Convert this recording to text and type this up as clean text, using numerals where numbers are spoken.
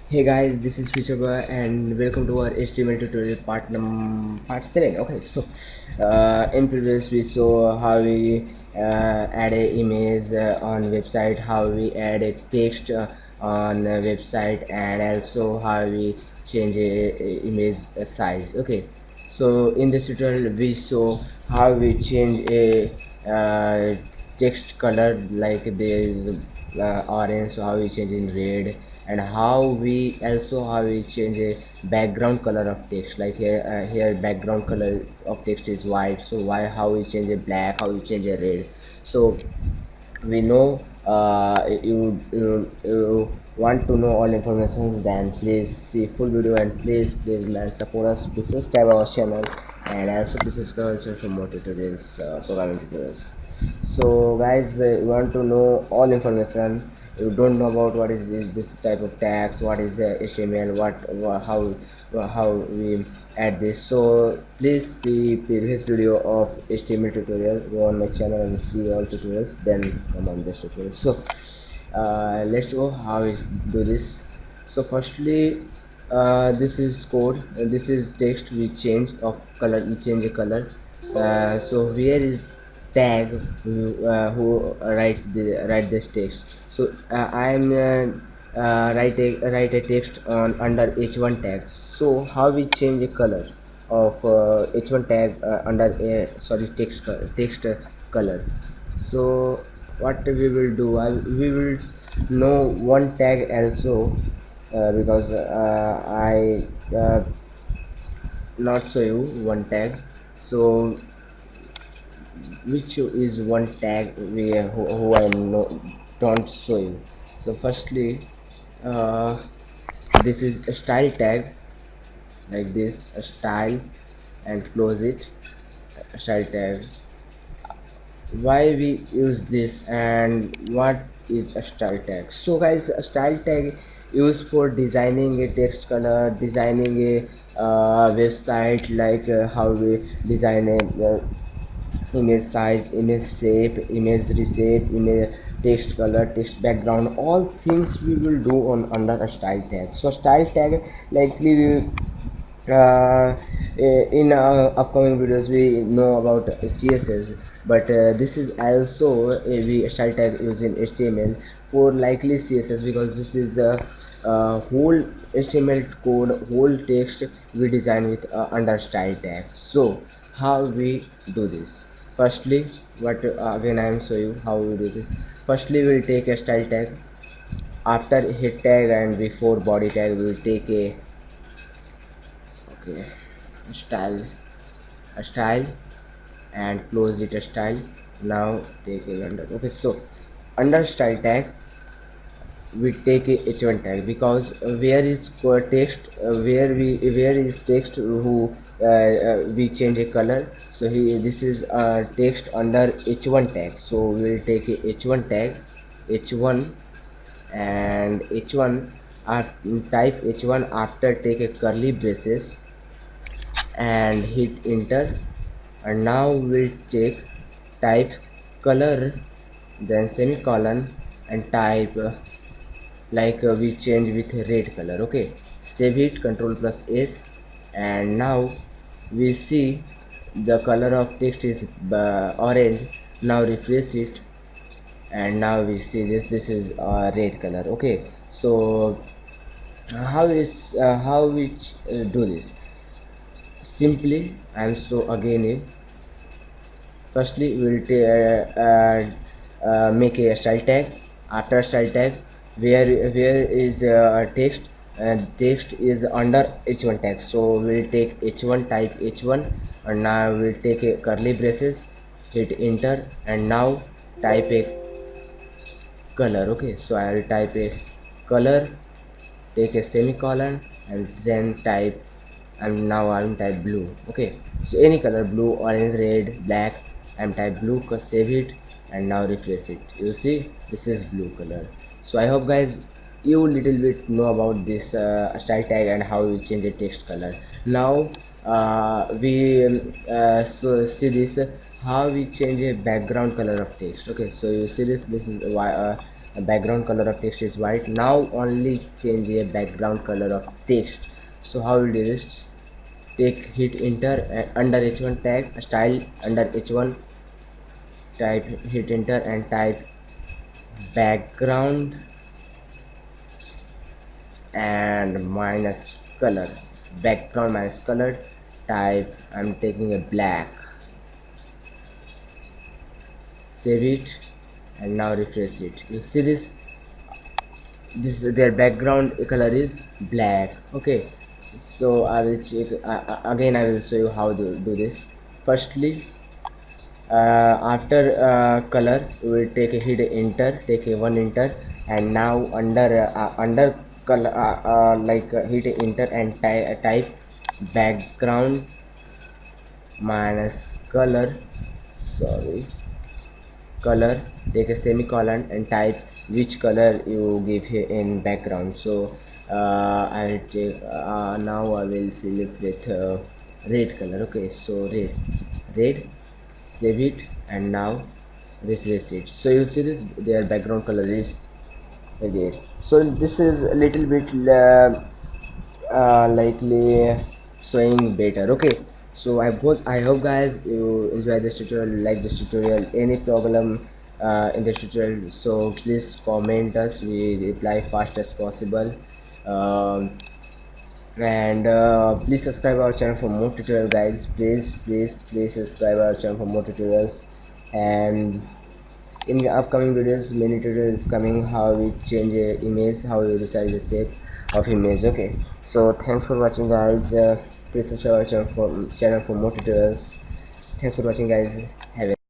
Hey guys, this is Futureba and welcome to our HTML tutorial part 7. Okay, so in previous we saw how we add a image on website, how we add a text on a website, and also how we change a image size. Okay, so in this tutorial we saw how we change a text color, like there is orange, so how we change in red, and how we change a background color of text, like here background color of text is white, so why how we change a black, how we change a red. So we know you want to know all information, then please see full video, and please man support us, please subscribe our channel, and also please subscribe our channel for more tutorials, programming tutorials. So guys, you want to know all information, you don't know about what is this type of tags, what is HTML, how we add this. So please see previous video of HTML tutorial, go on my channel and see all tutorials, then come on this tutorial. So let's go how we do this. So firstly, this is code, this is text, we change of color, we change a color. So where is tag, who write this text. So I'm write a text on under h1 tag. So how we change a color of h1 tag under a text color. So what we will do, we will know one tag also, because I not show you one tag. So which is one tag who I know don't show you. So firstly, uh, this is a style tag, like this, a style, and close it, a style tag. Why we use this and what is a style tag? So guys, a style tag used for designing a text color, designing a website, like how we design a image size, image shape, image reshape, image text color, text background, all things we will do on under a style tag. So style tag, likely we in upcoming videos we know about css, but this is also a we style tag using html for likely css, because this is whole html code, whole text we design with under style tag. So how we do this? Firstly, what again I am show you how we do this. Firstly, we'll take a style tag, after head tag and before body tag we'll take a, okay, style, a style, and close it a style. Now take a under. Okay, so under style tag we take a h1 tag, because where is text, where is text who we change a color. So here this is text under h1 tag, so we'll take a h1 tag, h1, and h1, type h1, after take a curly braces and hit enter. And now we'll check type color, then semicolon, and type like we change with red color. Okay, save it, control plus s, and now we see the color of text is orange. Now refresh it, and now we see this is red color. Okay, so how we do this? Simply, I'm so again it. Firstly, we'll make a style tag. After style tag, where is text, text is under h1 tag, so we'll take h1, type h1, and now we'll take a curly braces, hit enter, and now type a color. Okay, so I'll type a color, take a semicolon, and then type, and now I'm type blue. Okay, so any color, blue, orange, red, black, I'm type blue, save it, and now refresh it. You see this is blue color. So I hope guys you little bit know about this style tag and how you change the text color. Now we so see this how we change a background color of text. Okay, so you see this is why background color of text is white. Now only change a background color of text. So how will do this? Take hit enter under h1 tag style under h1, type hit enter and type background and minus color, background minus color, type I'm taking a black, save it and now refresh it. You see this their background color is black. Okay, so I will check again. I will show you how to do this. Firstly, after color we will take a hit enter, take a one enter, and now under color hit enter and type background minus color, sorry, color, take a semicolon and type which color you give here in background. So I'll take now I will fill it with red color. Okay, so red, save it and now refresh it. So you see this, their background color is red. So this is a little bit likely showing better. Okay, so I hope guys you enjoy this tutorial, like this tutorial. Any problem in this tutorial, so please comment us, we reply fast as possible. And please subscribe our channel for more tutorial guys. Please subscribe our channel for more tutorials. And in the upcoming videos many tutorials coming, how we change a image, how we resize the shape of image. Okay, so thanks for watching guys. Please subscribe our channel for more tutorials. Thanks for watching guys. Have a